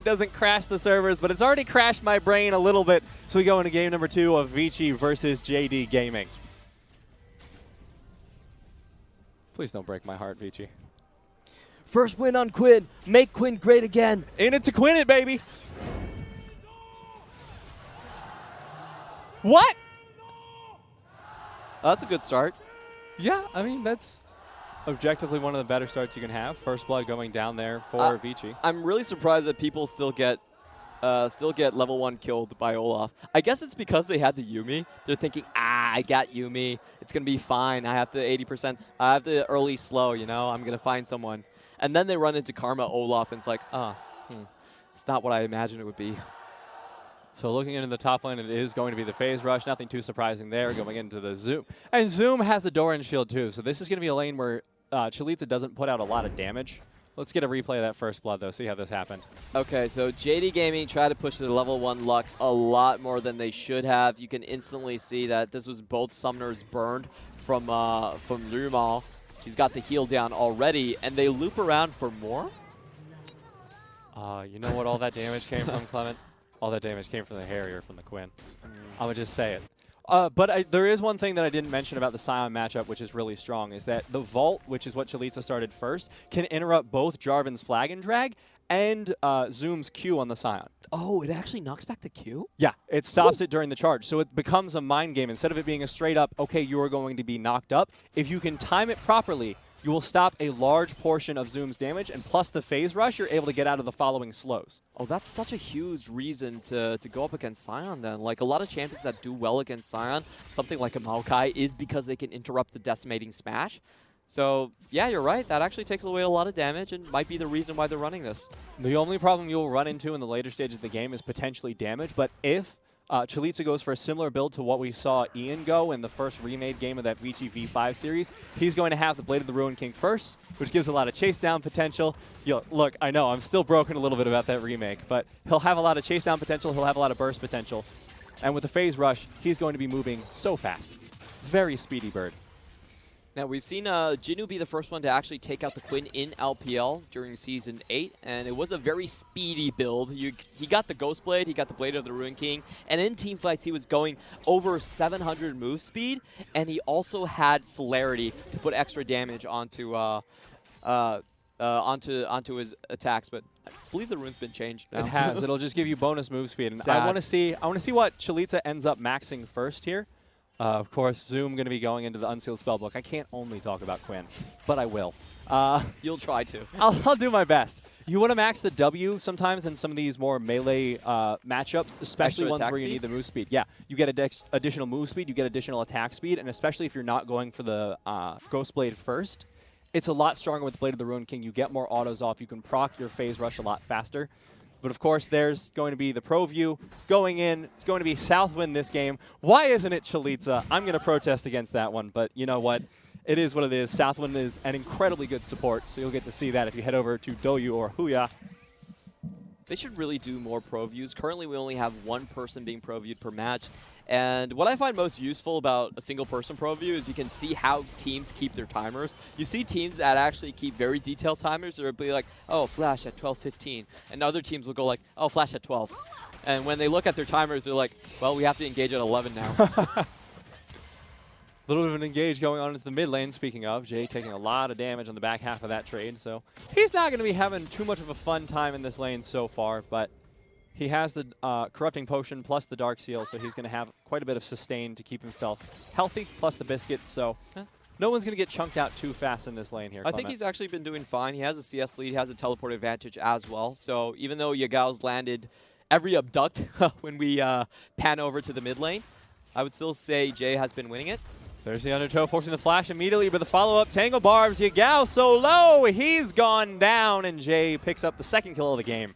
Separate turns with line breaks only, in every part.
doesn't crash the servers, but it's already crashed my brain a little bit. So we go into game number 2 of Vici versus JD Gaming. Please don't break my heart, Vici.
First win on Quinn. Make Quinn great again.
In it to Quinn it, baby. What?
That's a good start.
Yeah, I mean, that's objectively one of the better starts you can have. First blood going down there for Vici.
I'm really surprised that people still get level 1 killed by Olaf. I guess it's because they had the Yuumi. They're thinking, I got Yuumi. It's going to be fine. I have the 80%. I have the early slow, you know. I'm going to find someone. And then they run into Karma Olaf, and it's like, it's not what I imagined it would be.
So looking into the top lane, it is going to be the phase rush. Nothing too surprising there going into the Zoom. And Zoom has a Doran shield too. So this is going to be a lane where Chelizi doesn't put out a lot of damage. Let's get a replay of that first blood though, see how this happened.
Okay, so JD Gaming tried to push the level 1 luck a lot more than they should have. You can instantly see that this was both summoners burned from LvMao. He's got the heal down already, and they loop around for more?
You know what all that damage came from, Clement? All that damage came from the Harrier, from the Quinn. I would just say it. But there is one thing that I didn't mention about the Sion matchup, which is really strong, is that the Vault, which is what Chelizi started first, can interrupt both Jarvan's Flag and Drag and Zoom's Q on the Sion.
Oh, it actually knocks back the Q?
Yeah, it stops it during the charge. So it becomes a mind game. Instead of it being a straight up, okay, you are going to be knocked up, if you can time it properly, you will stop a large portion of Zoom's damage, and plus the phase rush, you're able to get out of the following slows.
Oh, that's such a huge reason to go up against Sion then. Like, a lot of champions that do well against Sion, something like a Maokai, is because they can interrupt the decimating smash. So, yeah, you're right. That actually takes away a lot of damage and might be the reason why they're running this.
The only problem you'll run into in the later stages of the game is potentially damage, but if Chelizi goes for a similar build to what we saw Ian go in the first remade game of that Vici V5 series. He's going to have the Blade of the Ruined King first, which gives a lot of chase down potential. Look, I know, I'm still broken a little bit about that remake, but he'll have a lot of chase down potential, he'll have a lot of burst potential. And with the phase rush, he's going to be moving so fast. Very speedy bird.
Now, we've seen Jinu be the first one to actually take out the Quinn in LPL during Season 8, and it was a very speedy build. He got the Ghost Blade, he got the Blade of the Ruined King, and in teamfights he was going over 700 move speed, and he also had Celerity to put extra damage onto his attacks, but I believe the rune's been changed now.
It has. It'll just give you bonus move speed, and
Sad.
I want to see what Chelizi ends up maxing first here. Of course, Zoom going to be going into the Unsealed Spellbook. I can't only talk about Quinn, but I will.
You'll try to.
I'll do my best. You want to max the W sometimes in some of these more melee matchups, especially ones where you need the move speed. Yeah, you get additional move speed, you get additional attack speed, and especially if you're not going for the Ghost Blade first, it's a lot stronger with the Blade of the Ruined King. You get more autos off. You can proc your phase rush a lot faster. But of course, there's going to be the pro view going in. It's going to be Soutwind this game. Why isn't it Chelizi? I'm going to protest against that one, but you know what? It is what it is. Soutwind is an incredibly good support, so you'll get to see that if you head over to Doyu or Huya.
They should really do more pro views. Currently, we only have one person being pro viewed per match. And what I find most useful about a single person pro view is you can see how teams keep their timers. You see teams that actually keep very detailed timers. They'll be like, oh, flash at 12:15. And other teams will go like, oh, flash at 12. And when they look at their timers, they're like, well, we have to engage at 11 now.
A little bit of an engage going on into the mid lane, speaking of. Jay taking a lot of damage on the back half of that trade, so he's not going to be having too much of a fun time in this lane so far, but he has the Corrupting Potion plus the Dark Seal, so he's going to have quite a bit of sustain to keep himself healthy, plus the Biscuits, so no one's going to get chunked out too fast in this lane here.
I think he's actually been doing fine. He has a CS lead, he has a teleport advantage as well, so even though Yagao's landed every abduct when we pan over to the mid lane, I would still say Jay has been winning it.
There's the undertow, forcing the flash immediately, but the follow-up Tangle Barbs. Yagao so low, he's gone down, and Jay picks up the second kill of the game.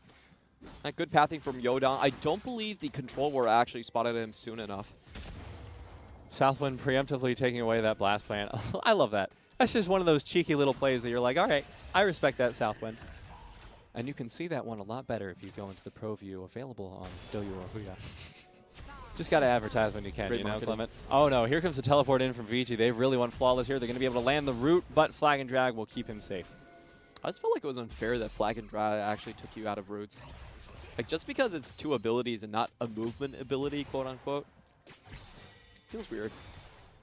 Good pathing from Youngdang. I don't believe the control war actually spotted him soon enough.
Southwind preemptively taking away that blast plan. I love that. That's just one of those cheeky little plays that you're like, all right, I respect that, Southwind. And you can see that one a lot better if you go into the pro view available on Doyu or Huya. Just got to advertise when you can,
Great
you know,
marketing.
Clement. Oh, no, here comes the teleport in from Vici. They really want Flawless here. They're going to be able to land the root, but Flag and Drag will keep him safe.
I just felt like it was unfair that Flag and Drag actually took you out of roots. Like, just because it's 2 abilities and not a movement ability, quote unquote, feels weird.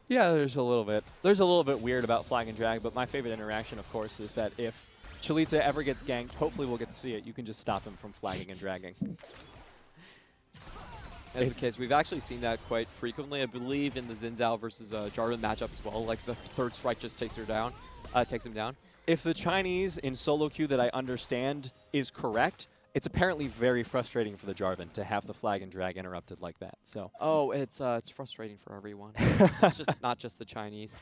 Yeah, there's a little bit. There's a little bit weird about flag and drag, but my favorite interaction, of course, is that if Chelizi ever gets ganked, hopefully we'll get to see it. You can just stop him from flagging and dragging.
As the case, we've actually seen that quite frequently. I believe in the Xin Zhao versus Jarvan matchup as well. Like, the 3rd strike just takes him down.
If the Chinese in solo queue that I understand is correct, it's apparently very frustrating for the Jarvan to have the flag and drag interrupted like that. So.
Oh, it's frustrating for everyone. It's just not just the Chinese.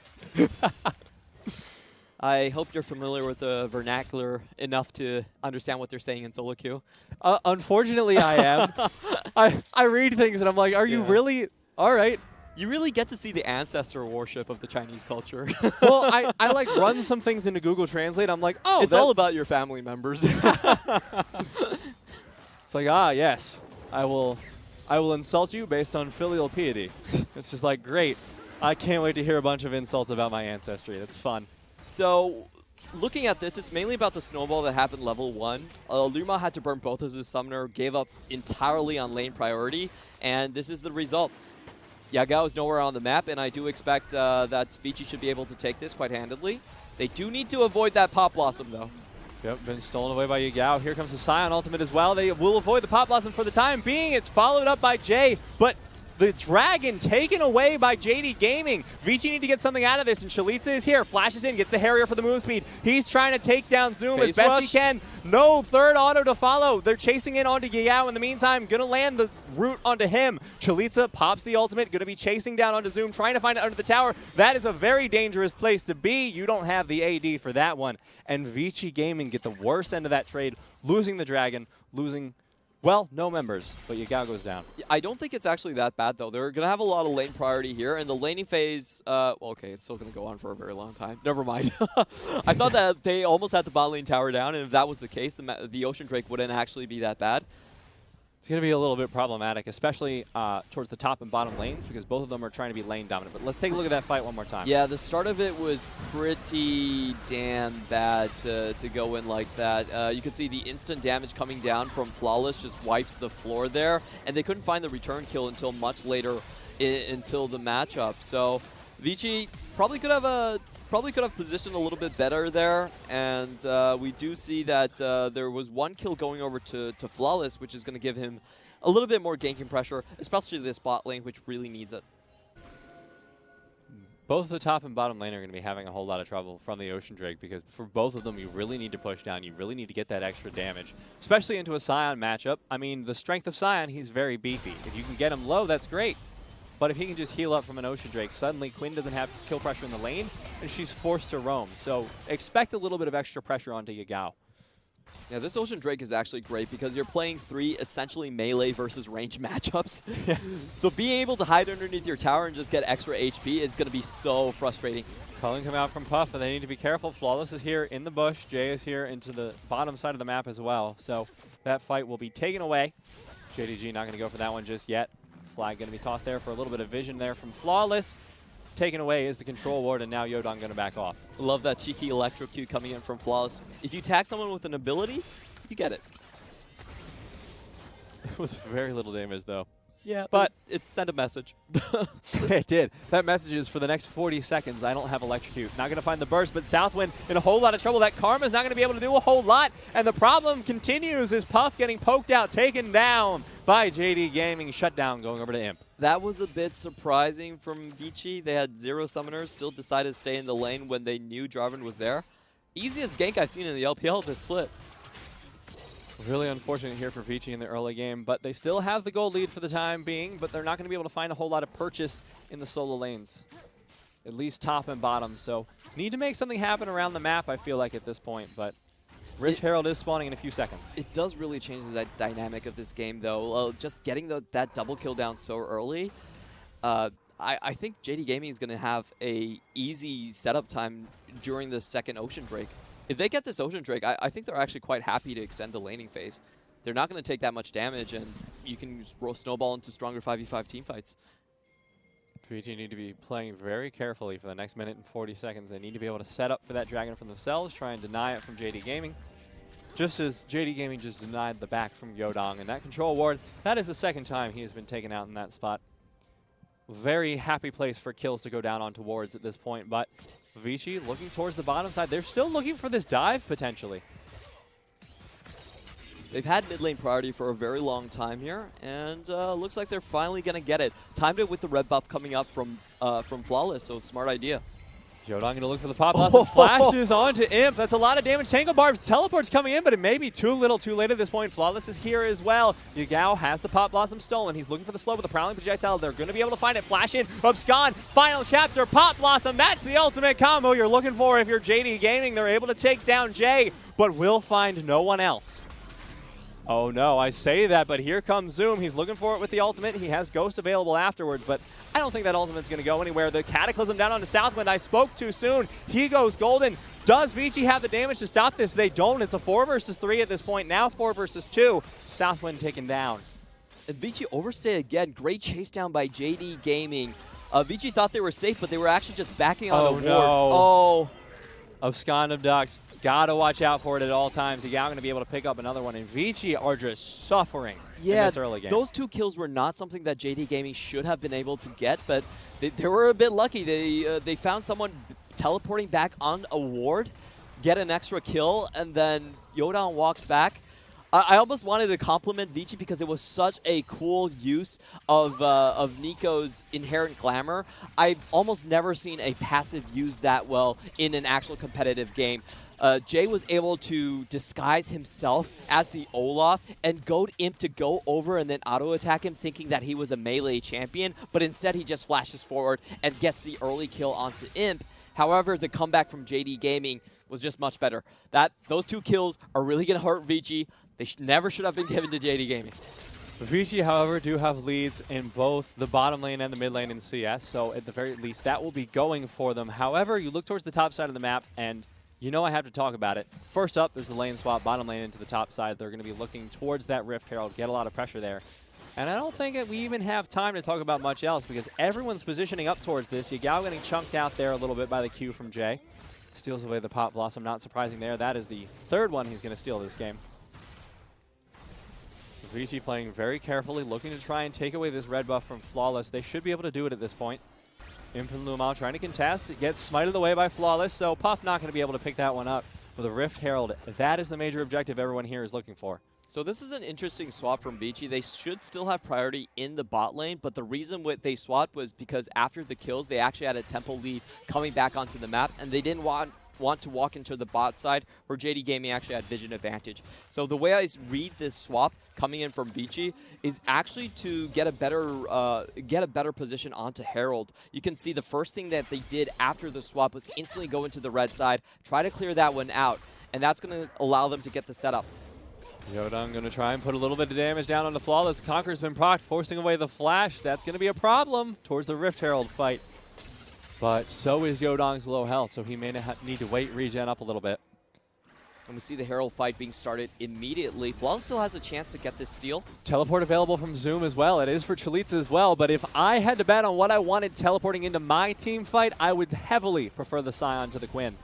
I hope you're familiar with the vernacular enough to understand what they're saying in solo queue.
Unfortunately, I am. I read things and I'm like, are you really? All right.
You really get to see the ancestor worship of the Chinese culture.
Well, I like run some things into Google Translate. I'm like, oh,
it's all about your family members.
It's like, yes, I will insult you based on filial piety. It's just like, great. I can't wait to hear a bunch of insults about my ancestry. That's fun.
So, looking at this, it's mainly about the snowball that happened level 1. LvMao had to burn both of his summoner, gave up entirely on lane priority, and this is the result. Yagao is nowhere on the map, and I do expect that Vici should be able to take this quite handedly. They do need to avoid that Pop Blossom, though.
Yep, been stolen away by Yagao. Here comes the Scion ultimate as well. They will avoid the Pop Blossom for the time being. It's followed up by Jay, but the Dragon taken away by JD Gaming. Vici need to get something out of this, and Chelizi is here. Flashes in, gets the Harrier for the move speed. He's trying to take down Zoom as best he can. No third auto to follow. They're chasing in onto Yagao in the meantime. Gonna land the root onto him. Chelizi pops the ultimate. Gonna be chasing down onto Zoom, trying to find it under the tower. That is a very dangerous place to be. You don't have the AD for that one. And Vici Gaming get the worst end of that trade, losing the Dragon, losing... well, no members, but Yagao goes down.
I don't think it's actually that bad, though. They're going to have a lot of lane priority here, and the laning phase, well, okay, it's still going to go on for a very long time. Never mind. I thought that they almost had the bot lane tower down, and if that was the case, the Ocean Drake wouldn't actually be that bad.
It's going to be a little bit problematic, especially towards the top and bottom lanes, because both of them are trying to be lane dominant. But let's take a look at that fight one more time.
Yeah, the start of it was pretty damn bad to go in like that. You could see the instant damage coming down from Flawless just wipes the floor there, and they couldn't find the return kill until much later until the matchup. So Vici probably could have positioned a little bit better there, and we do see that there was 1 kill going over to Flawless, which is going to give him a little bit more ganking pressure, especially this bot lane, which really needs it.
Both the top and bottom lane are going to be having a whole lot of trouble from the Ocean Drake, because for both of them, you really need to push down. You really need to get that extra damage, especially into a Scion matchup. I mean, the strength of Scion, he's very beefy. If you can get him low, that's great. But if he can just heal up from an Ocean Drake, suddenly Quinn doesn't have kill pressure in the lane, and she's forced to roam. So expect a little bit of extra pressure onto Yagao.
Yeah, this Ocean Drake is actually great because you're playing 3 essentially melee versus range matchups. Yeah. So being able to hide underneath your tower and just get extra HP is going to be so frustrating.
Culling come out from Puff, and they need to be careful. Flawless is here in the bush. Jay is here into the bottom side of the map as well. So that fight will be taken away. JDG not going to go for that one just yet. Flag going to be tossed there for a little bit of vision there from Flawless. Taken away is the control ward, and now Youngdang going to back off.
Love that cheeky electrocute coming in from Flawless. If you tag someone with an ability, you get it.
It was very little damage, though.
Yeah, but it sent a message.
It did. That message is for the next 40 seconds, I don't have electrocute. Not going to find the burst, but Southwind in a whole lot of trouble. That Karma's not going to be able to do a whole lot, and the problem continues is Puff getting poked out, taken down by JD Gaming. Shutdown going over to Imp.
That was a bit surprising from Vici. They had 0 summoners, still decided to stay in the lane when they knew Jarvan was there. Easiest gank I've seen in the LPL this split.
Really unfortunate here for Vici in the early game, but they still have the gold lead for the time being, but they're not going to be able to find a whole lot of purchase in the solo lanes, at least top and bottom. So need to make something happen around the map, I feel like, at this point, but Rich Herald is spawning in a few seconds.
It does really change the dynamic of this game, though. Just getting that double kill down so early, I think JD Gaming is going to have a easy setup time during the second Ocean Drake. If they get this Ocean Drake, I think they're actually quite happy to extend the laning phase. They're not going to take that much damage, and you can roll snowball into stronger 5v5 teamfights.
Vici need to be playing very carefully for the next minute and 40 seconds. They need to be able to set up for that Dragon for themselves, try and deny it from JD Gaming. Just as JD Gaming just denied the back from Youngdang, and that control ward, that is the second time he has been taken out in that spot. Very happy place for kills to go down onto wards at this point, but Vici looking towards the bottom side. They're still looking for this dive, potentially.
They've had mid lane priority for a very long time here, and looks like they're finally going to get it. Timed it with the red buff coming up from Flawless, so smart idea.
Youngdang going to look for the pop blast and flashes onto Imp. That's a lot of damage. Tangle Barbs, teleports coming in, but it may be too little too late at this point. Flawless is here as well. Yagao has the Pop Blossom stolen. He's looking for the slow with the Prowling Projectile. They're going to be able to find it. Flash in, Abscond, final chapter, Pop Blossom. That's the ultimate combo you're looking for if you're JD Gaming. They're able to take down Jay, but will find no one else. Oh no, I say that, but here comes Zoom. He's looking for it with the ultimate. He has Ghost available afterwards, but I don't think that ultimate's going to go anywhere. The Cataclysm down onto Southwind. I spoke too soon. He goes golden. Does Vici have the damage to stop this? They don't. It's a 4 versus 3 at this point. Now 4 versus 2. Southwind taken down.
And Vici overstayed again. Great chase down by JD Gaming. Vici thought they were safe, but they were actually just backing on the ward. Oh,
Abscond abduct. Gotta watch out for it at all times. Yagao going to be able to pick up another one, and Vici are just suffering in this early game.
Those 2 kills were not something that JD Gaming should have been able to get, but they were a bit lucky. They found someone teleporting back on a ward, get an extra kill, and then Youngdang walks back. I almost wanted to compliment Vici because it was such a cool use of Nico's inherent glamour. I've almost never seen a passive used that well in an actual competitive game. Jay was able to disguise himself as the Olaf and goad Imp to go over and then auto-attack him thinking that he was a melee champion, but instead he just flashes forward and gets the early kill onto Imp. However, the comeback from JD Gaming was just much better. Those 2 kills are really going to hurt Vici. They never should have been given to JD Gaming.
Vici, however, do have leads in both the bottom lane and the mid lane in CS, so at the very least that will be going for them. However, you look towards the top side of the map, and you know I have to talk about it. First up, there's the lane swap, bottom lane into the top side. They're going to be looking towards that Rift Herald, get a lot of pressure there. And I don't think we even have time to talk about much else because everyone's positioning up towards this. Yagao getting chunked out there a little bit by the Q from Jay. Steals away the Pop Blossom, not surprising there. That is the 3rd one he's going to steal this game. Vici playing very carefully, looking to try and take away this red buff from Flawless. They should be able to do it at this point. Imp and LvMao trying to contest. It gets smited away by Flawless, so Puff not going to be able to pick that one up. With a Rift Herald, that is the major objective everyone here is looking for.
So this is an interesting swap from Vici. They should still have priority in the bot lane, but the reason they swapped was because after the kills, they actually had a tempo lead coming back onto the map, and they didn't want to walk into the bot side where JD Gaming actually had vision advantage. So the way I read this swap coming in from Vici is actually to get a better position onto Herald. You can see the first thing that they did after the swap was instantly go into the red side, try to clear that one out, and that's going to allow them to get the setup.
Youngdang going to try and put a little bit of damage down on the Flawless. Conqueror's been procced, forcing away the flash. That's going to be a problem towards the Rift Herald fight. But so is Youngdang's low health, so he may need to wait, regen up a little bit.
And we see the Herald fight being started immediately. Flawless still has a chance to get this steal.
Teleport available from Zoom as well. It is for Chelizi as well, but if I had to bet on what I wanted teleporting into my team fight, I would heavily prefer the Scion to the Quinn.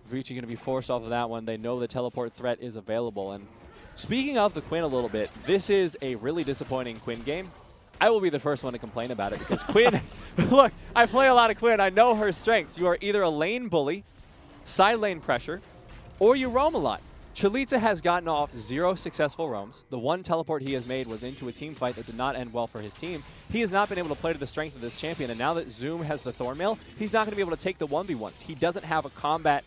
Vici going to be forced off of that one. They know the teleport threat is available. And speaking of the Quinn a little bit, this is a really disappointing Quinn game. I will be the first one to complain about it because Quinn, look, I play a lot of Quinn. I know her strengths. You are either a lane bully, side lane pressure, or you roam a lot. Chelizi has gotten off 0 successful roams. The one teleport he has made was into a team fight that did not end well for his team. He has not been able to play to the strength of this champion, and now that Zoom has the Thornmail, he's not going to be able to take the 1v1s. He doesn't have a combat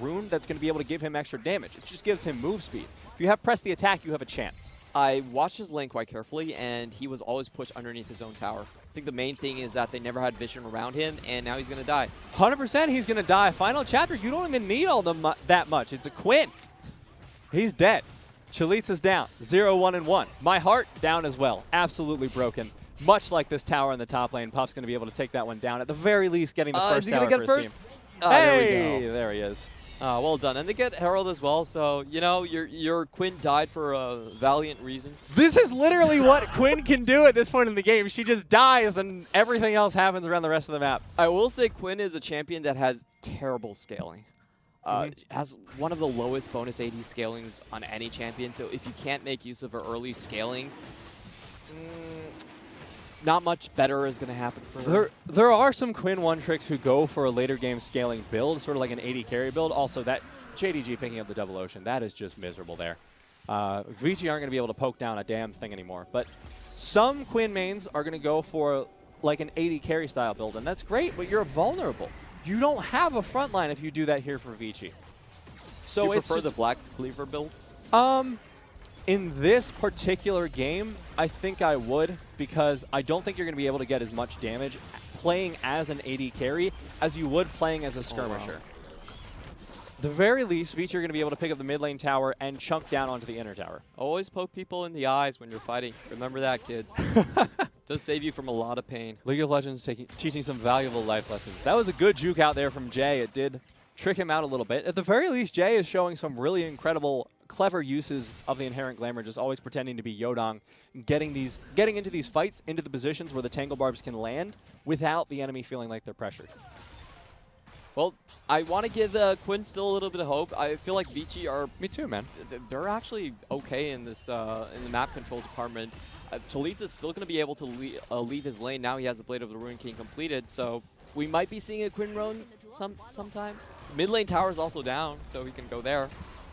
rune that's going to be able to give him extra damage. It just gives him move speed. If you have press the attack, you have a chance.
I watched his lane quite carefully, and he was always pushed underneath his own tower. I think the main thing is that they never had vision around him, and now he's going to die.
100% he's going to die. Final chapter, you don't even need all that much. It's a Quinn. He's dead. Chelizi's down. 0, 1, and 1. My heart down as well. Absolutely broken. Much like this tower in the top lane, Puff's going to be able to take that one down. At the very least, getting the first tower for his team. Hey, there he is.
Well done. And they get Herald as well, so, you know, your Quinn died for a valiant reason.
This is literally what Quinn can do at this point in the game. She just dies and everything else happens around the rest of the map.
I will say Quinn is a champion that has terrible scaling. has one of the lowest bonus AD scalings on any champion. So if you can't make use of her early scaling, not much better is going to happen for her.
There are some Quinn one-tricks who go for a later game scaling build, sort of like an AD carry build. Also, that JDG picking up the double ocean, that is just miserable there. Vici aren't going to be able to poke down a damn thing anymore. But some Quinn mains are going to go for like an AD carry style build, and that's great, but you're vulnerable. You don't have a front line if you do that here for Vici. So
do you prefer the Black Cleaver build?
In this particular game, I think I would, because I don't think you're going to be able to get as much damage playing as an AD carry as you would playing as a skirmisher.
Oh, wow.
The very least, Vici are going to be able to pick up the mid lane tower and chunk down onto the inner tower.
Always poke people in the eyes when you're fighting. Remember that, kids. Does save you from a lot of pain.
League of Legends teaching some valuable life lessons. That was a good juke out there from Jay. It did trick him out a little bit. At the very least, Jay is showing some really incredible, clever uses of the inherent glamour, just always pretending to be Youngdang, getting into these fights, into the positions where the Tangle Barbs can land without the enemy feeling like they're pressured.
Well, I want to give Quinn still a little bit of hope. I feel like Vici are...
Me too, man.
They're actually okay in this in the map control department. Chelizi is still going to be able to leave his lane. Now he has the Blade of the Ruin King completed, so we might be seeing a Quinn roam sometime. Mid lane tower is also down, so he can go there.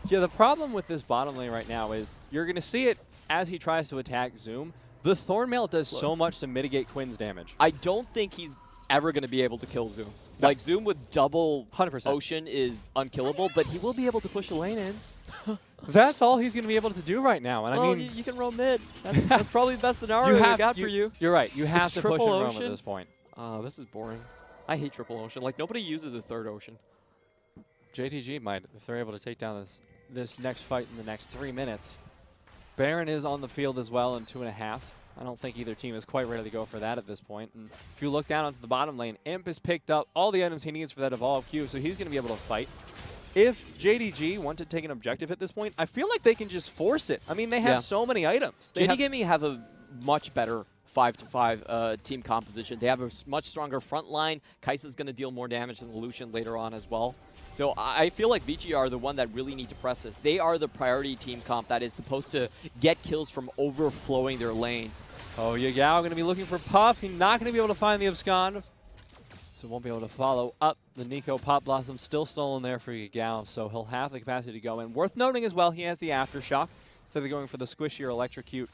Yeah, the problem with this bottom lane right now is you're going to see it as he tries to attack Zoom. The Thornmail does so much to mitigate Quinn's damage.
I don't think he's ever going to be able to kill Zoom. No. Like, Zoom with double
100%.
Ocean is unkillable, but he will be able to push a lane in.
That's all he's going to be able to do right now. And
well,
I mean,
you can roam mid. That's probably the best scenario I got for you.
You're right. You have to push and roam
ocean.
at this point.
Oh, this is boring. I hate triple ocean. Like, nobody uses a third ocean.
JTG might, if they're able to take down this next fight in the next 3 minutes. Baron is on the field as well in 2.5. I don't think either team is quite ready to go for that at this point. And if you look down onto the bottom lane, Imp has picked up all the items he needs for that Evolve Q, so he's going to be able to fight. If JDG want to take an objective at this point, I feel like they can just force it. I mean, they have so many items.
JD Gaming have a much better 5-to-5 team composition. They have a much stronger front line. Kai'Sa's going to deal more damage than the Lucian later on as well. So I feel like Vici are the one that really need to press this. They are the priority team comp that is supposed to get kills from overflowing their lanes.
Oh, Yagao going to be looking for Puff. He's not going to be able to find the abscond. So won't be able to follow up the Nico Pop Blossom. Still stolen there for Yagao, so he'll have the capacity to go in. Worth noting as well, he has the Aftershock instead of going for the squishy or electrocute.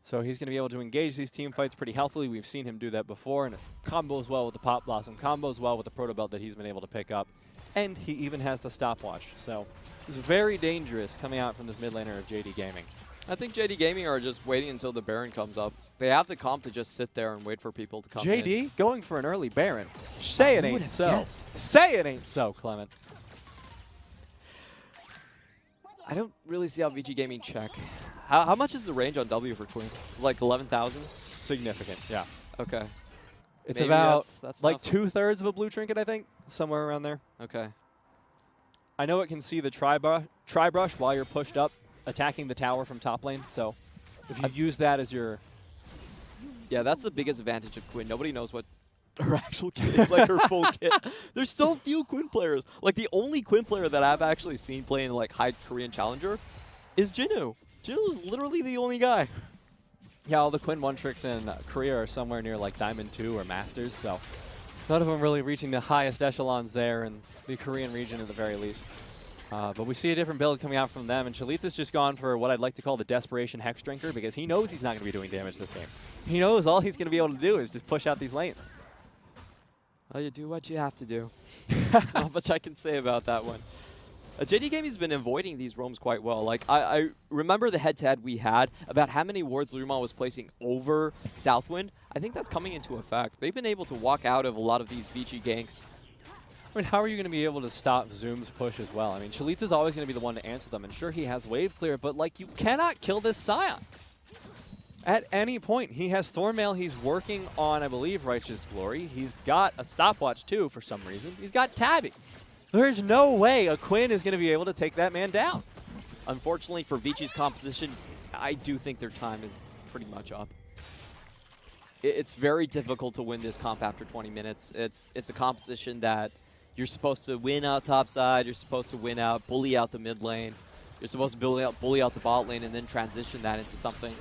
So he's going to be able to engage these team fights pretty healthily. We've seen him do that before, and it combos well with the Pop Blossom, combos well with the Proto Belt that he's been able to pick up. And he even has the stopwatch. So it's very dangerous coming out from this mid laner of JD Gaming.
I think JD Gaming are just waiting until the Baron comes up. They have the comp to just sit there and wait for people to come in.
JD going for an early Baron. Say it ain't so.
Guessed.
Say it ain't so, Clement.
I don't really see how VG Gaming check. How much is the range on W for Quinn? It's like 11,000?
Significant, yeah.
Okay.
It's
Maybe
about
that's
like
enough.
2/3 of a blue trinket, I think. Somewhere around there.
Okay.
I know it can see the tri-brush while you're pushed up, attacking the tower from top lane. So if you use that as your...
Yeah, that's the biggest advantage of Quinn. Nobody knows what her actual kit is, like her full kit. There's so few Quinn players. Like, the only Quinn player that I've actually seen playing like high Korean Challenger is Jinwoo. Jinwoo is literally the only guy.
Yeah, all the Quinn one tricks in Korea are somewhere near like Diamond 2 or Masters, so none of them really reaching the highest echelons there in the Korean region at the very least. But we see a different build coming out from them, and Chelizi's just gone for what I'd like to call the Desperation Hex Drinker, because he knows he's not going to be doing damage this game. He knows all he's going to be able to do is just push out these lanes.
Well, you do what you have to do. There's not much I can say about that one. JD Gaming's been avoiding these roams quite well. Like, I remember the head-to-head we had about how many wards LvMao was placing over Southwind. I think that's coming into effect. They've been able to walk out of a lot of these Vici ganks.
I mean, how are you going to be able to stop Zoom's push as well? I mean, Chelizi's always going to be the one to answer them, and sure, he has wave clear, but like, you cannot kill this Scion. At any point, he has Thornmail. He's working on, I believe, Righteous Glory. He's got a stopwatch, too, for some reason. He's got Tabby. There's no way a Quinn is going to be able to take that man down.
Unfortunately for Vici's composition, I do think their time is pretty much up. It's very difficult to win this comp after 20 minutes. It's a composition that You're supposed to win out top side. You're supposed to win out, bully out the mid lane. You're supposed to bully out the bot lane and then transition that into something.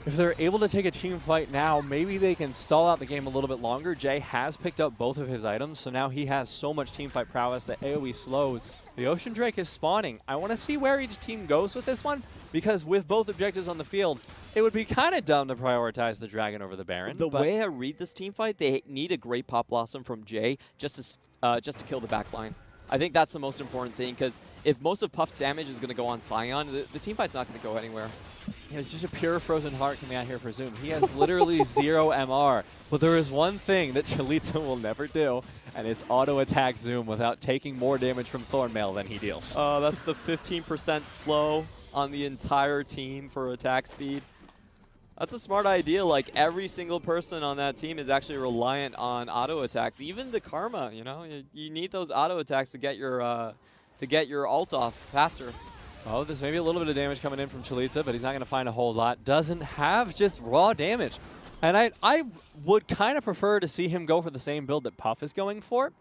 If they're able to take a team fight now, maybe they can stall out the game a little bit longer. Jay has picked up both of his items, so now he has so much team fight prowess that AoE slows. The Ocean Drake is spawning. I want to see where each team goes with this one, because with both objectives on the field, it would be kind of dumb to prioritize the Dragon over the Baron.
The way I read this team fight, they need a great Pop Blossom from Jay just to kill the backline. I think that's the most important thing, because if most of Puff's damage is going to go on Sion, the team fight's not going to go anywhere.
Yeah, it's just a pure frozen heart coming out here for Zoom. He has literally 0 MR. But there is one thing that Chelizi will never do, and it's auto-attack Zoom without taking more damage from Thornmail than he deals.
That's the 15% slow on the entire team for attack speed. That's a smart idea. Like, every single person on that team is actually reliant on auto-attacks. Even the Karma, you know? You need those auto-attacks to get your ult off faster.
Oh, there's maybe a little bit of damage coming in from Chelizi, but he's not going to find a whole lot. Doesn't have just raw damage. And I would kind of prefer to see him go for the same build that Puff is going for.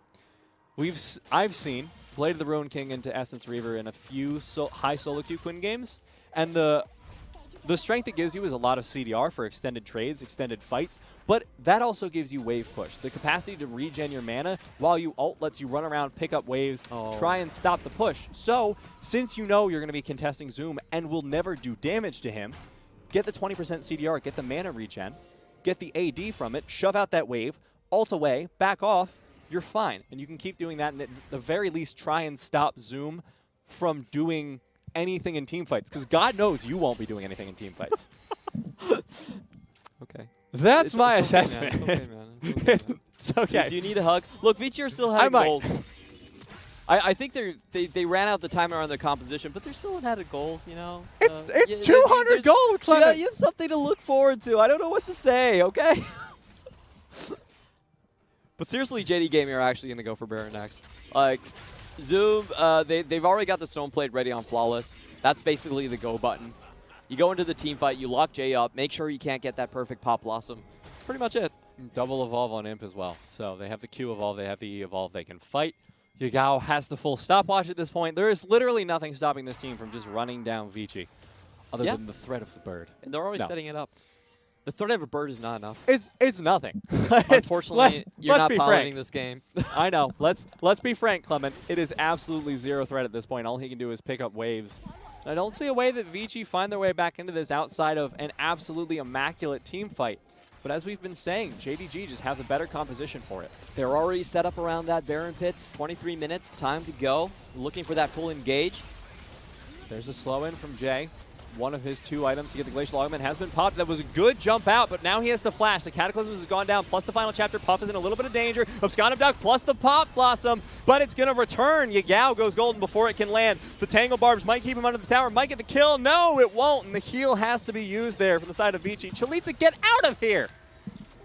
I've seen Blade of the Ruin King into Essence Reaver in a few high solo queue Quinn games, and the strength it gives you is a lot of CDR for extended trades, extended fights, but that also gives you wave push. The capacity to regen your mana while you ult lets you run around, pick up waves, try and stop the push. So, since you know you're going to be contesting Zoom and will never do damage to him, get the 20% CDR, get the mana regen, get the AD from it, shove out that wave, ult away, back off, you're fine. And you can keep doing that, and at the very least try and stop Zoom from doing anything in team fights, because God knows you won't be doing anything in team fights.
Okay.
That's my assessment.
It's okay, man. It's okay, man.
It's okay.
Do you need a hug? Look, Vici are still having gold. I think they ran out the timer on their composition, but they're still ahead of gold, you know?
It's 200 gold, Clement.
You have something to look forward to. I don't know what to say, okay? But seriously, JD Gaming are actually going to go for Baron next. Like, Zoom, they've already got the Stone Plate ready on Flawless. That's basically the go button. You go into the team fight, you lock Jay up, make sure you can't get that perfect Pop Blossom. That's pretty much it.
Double evolve on Imp as well. So they have the Q evolve, they have the E evolve, they can fight. Yagao has the full stopwatch at this point. There is literally nothing stopping this team from just running down Vici, other than the threat of the bird.
And they're always setting it up. The threat of a bird is not enough.
It's nothing.
Unfortunately, you're not piloting this game.
I know. Let's be frank, Clement. It is absolutely zero threat at this point. All he can do is pick up waves. I don't see a way that Vici find their way back into this outside of an absolutely immaculate team fight. But as we've been saying, JDG just have the better composition for it.
They're already set up around that Baron pits. 23 minutes, time to go. Looking for that full engage.
There's a slow in from Jay. One of his 2 items to get the Glacial Augment has been popped. That was a good jump out, but now he has the flash. The Cataclysm has gone down, plus the final chapter. Puff is in a little bit of danger. Abscond of Duck, plus the Pop Blossom, but it's going to return. Yagao goes golden before it can land. The Tangle Barbs might keep him under the tower, might get the kill. No, it won't, and the heal has to be used there from the side of Vici. Chelizi, get out of here!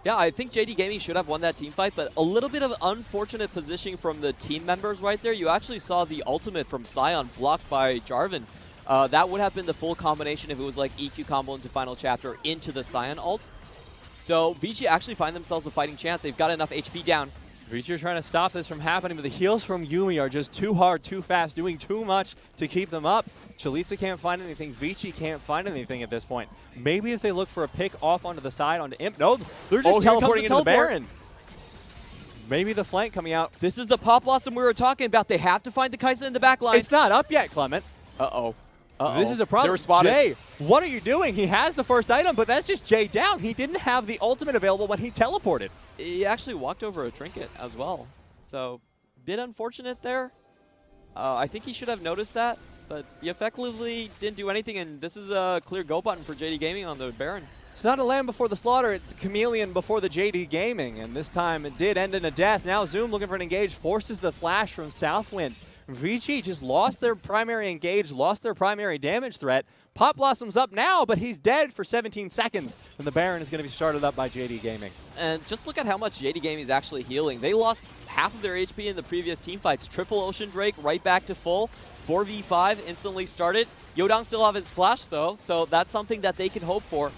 Yeah, I think JD Gaming should have won that team fight, but a little bit of unfortunate positioning from the team members right there. You actually saw the ultimate from Sion blocked by Jarvan. That would have been the full combination if it was like EQ combo into final chapter into the Sion ult. So Vici actually find themselves a fighting chance. They've got enough HP down.
Vici are trying to stop this from happening, but the heals from Yuumi are just too hard, too fast, doing too much to keep them up. Chelizi can't find anything. Vici can't find anything at this point. Maybe if they look for a pick off onto the side onto Imp. No, they're just teleporting into the Baron. Maybe the flank coming out.
This is the Pop Blossom we were talking about. They have to find the Kai'Sa in the back line.
It's not up yet, Clement.
Uh-oh.
This is a problem.
They were spotted.
Jay, what are you doing? He has the first item, but that's just Jay down. He didn't have the ultimate available when he teleported.
He actually walked over a trinket as well. So, bit unfortunate there. I think he should have noticed that, but he effectively didn't do anything, and this is a clear go button for JD Gaming on the Baron.
It's not a lamb before the slaughter, it's the chameleon before the JD Gaming, and this time it did end in a death. Now Zoom looking for an engage, forces the flash from Southwind. Vici just lost their primary engage, lost their primary damage threat. Pop Blossom's up now, but he's dead for 17 seconds, and the Baron is going to be started up by JD Gaming.
And just look at how much JD Gaming is actually healing. They lost half of their HP in the previous team fights. Triple Ocean Drake right back to full. 4v5 instantly started. Youngdang still have his flash, though, so that's something that they can hope for.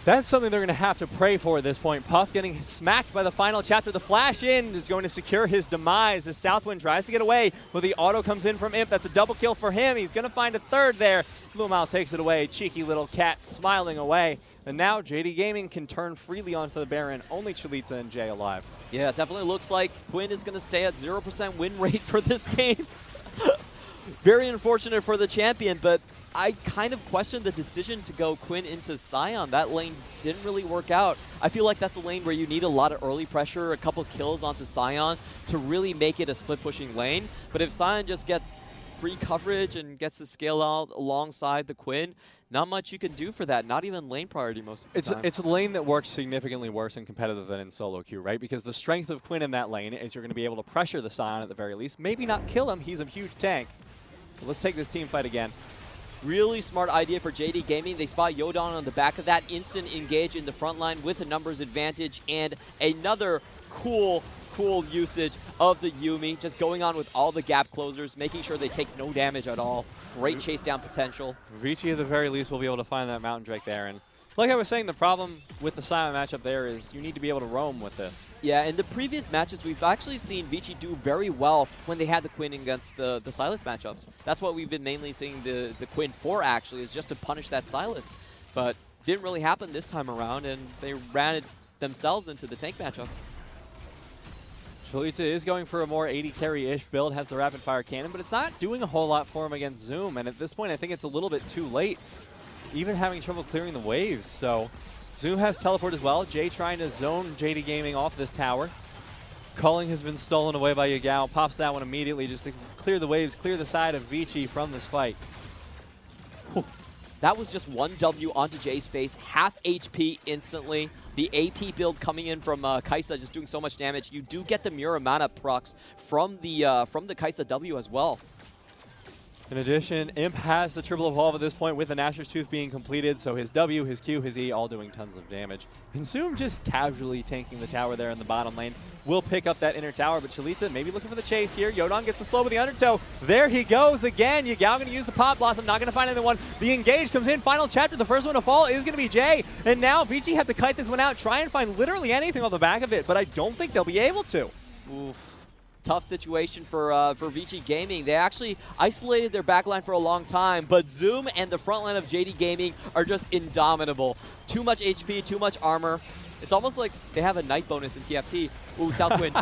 That's something they're going to have to pray for at this point. Puff getting smacked by the final chapter. The flash in is going to secure his demise as Southwind tries to get away, but the auto comes in from Imp. That's a double kill for him. He's going to find a third there. LvMao takes it away. Cheeky little cat smiling away. And now JD Gaming can turn freely onto the Baron. Only Chelizi and Jay alive.
Yeah, it definitely looks like Quinn is going to stay at 0% win rate for this game. Very unfortunate for the champion, but I kind of questioned the decision to go Quinn into Sion. That lane didn't really work out. I feel like that's a lane where you need a lot of early pressure, a couple kills onto Sion to really make it a split-pushing lane. But if Sion just gets free coverage and gets to scale out alongside the Quinn, not much you can do for that, not even lane priority most of the time.
It's a lane that works significantly worse in competitive than in solo queue, right? Because the strength of Quinn in that lane is you're going to be able to pressure the Sion at the very least. Maybe not kill him, he's a huge tank. But let's take this team fight again.
Really smart idea for JD Gaming. They spot Youngdang on the back of that, instant engage in the front line with a numbers advantage, and another cool usage of the Yuumi, just going on with all the gap closers, making sure they take no damage at all. Great chase down potential.
Vici at the very least will be able to find that Mountain Drake there. And like I was saying, the problem with the Sion matchup there is you need to be able to roam with this.
Yeah, in the previous matches, we've actually seen Vici do very well when they had the Quinn against the Sylas matchups. That's what we've been mainly seeing the Quinn for, actually, is just to punish that Sylas. But didn't really happen this time around, and they ran it themselves into the tank matchup.
Chelizi is going for a more 80 carry-ish build, has the rapid fire cannon, but it's not doing a whole lot for him against Zoom. And at this point, I think it's a little bit too late, even having trouble clearing the waves. So Zoom has teleport as well. Jay trying to zone JD Gaming off this tower. Culling has been stolen away by Yagao. Pops that one immediately just to clear the waves, clear the side of Vici from this fight.
That was just one W onto Jay's face, half HP instantly. The AP build coming in from Kai'Sa just doing so much damage. You do get the Muramana procs from the Kai'Sa W as well.
In addition, Imp has the triple evolve at this point with the Nashor's Tooth being completed, so his W, his Q, his E all doing tons of damage. And Zoom just casually tanking the tower there in the bottom lane. Will pick up that inner tower, but Chelizi maybe looking for the chase here. Youngdang gets the slow with the undertow. There he goes again. Yagao going to use the Pot Blossom, not going to find anyone. The engage comes in, final chapter. The first one to fall is going to be Jay. And now Vici have to kite this one out, try and find literally anything on the back of it, but I don't think they'll be able to.
Oof. Tough situation for Vici Gaming. They actually isolated their backline for a long time, but Zoom and the front line of JD Gaming are just indomitable. Too much HP, too much armor. It's almost like they have a night bonus in TFT. Ooh, Southwind.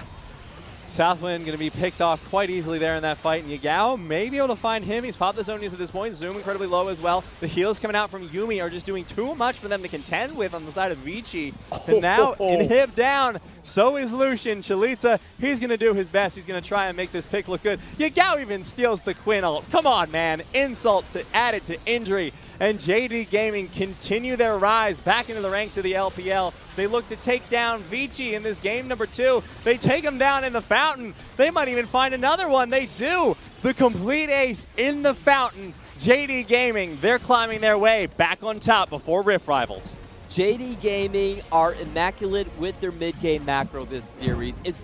Southwind going to be picked off quite easily there in that fight, and Yagao may be able to find him. He's popped the zonies at this point. Zoom incredibly low as well. The heals coming out from Yuumi are just doing too much for them to contend with on the side of Vici. And now, inhib down, so is Lucian. Chelizi, he's going to do his best. He's going to try and make this pick look good. Yagao even steals the Quinn ult. Come on, man. Insult to add it to injury. And JD Gaming continue their rise back into the ranks of the LPL. They look to take down Vici in this game number 2. They take him down in the fountain. They might even find another one. They do. The complete ace in the fountain. JD Gaming, they're climbing their way back on top before Rift Rivals.
JD Gaming are immaculate with their mid-game macro this series.